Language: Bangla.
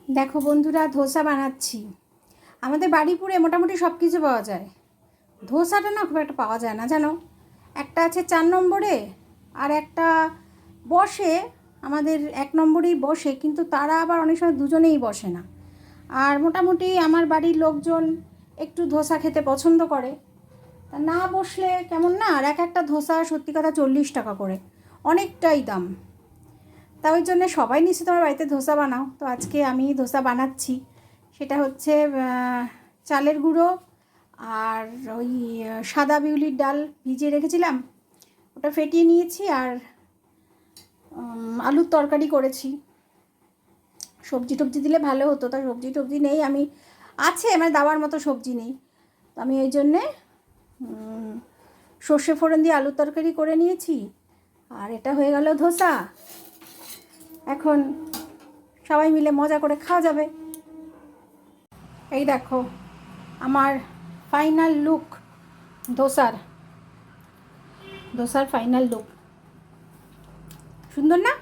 দেখো বন্ধুরা, ধোসা বানাচ্ছি। আমাদের বাড়িপুরে মোটামুটি সব কিছু পাওয়া যায়, ধোসাটা না খুব একটা পাওয়া যায় না জানো। একটা আছে 4 নম্বরে, আর একটা বসে আমাদের 1 নম্বরেই বসে, কিন্তু তারা আবার অনেক সময় দুজনেই বসে না। আর মোটামুটি আমার বাড়ির লোকজন একটু ধোসা খেতে পছন্দ করে, তা না বসলে কেমন না। আর একটা ধোসা সত্যি কথা 40 টাকা করে, অনেকটাই দাম। তা ওই জন্যে সবাই নিশ্চয়ই তোমার বাড়িতে ধোসা বানাও, তো আজকে আমি ধোসা বানাচ্ছি। সেটা হচ্ছে চালের গুঁড়ো আর ওই সাদা বিউলির ডাল ভিজিয়ে রেখেছিলাম, ওটা ফেটিয়ে নিয়েছি। আর আলুর তরকারি করেছি। সবজি টবজি দিলে ভালো হতো, তা সবজি টবজি নেই, আমি আছে মানে দেওয়ার মতো সবজি নেই। তো আমি ওই জন্যে সর্ষে ফোড়ন দিয়ে আলুর তরকারি করে নিয়েছি। আর এটা হয়ে গেল ধোসা। এখন সবাই মিলে মজা করে খাওয়া যাবে। এই দেখো আমার ফাইনাল লুক, ধোসার ফাইনাল লুক। সুন্দর না?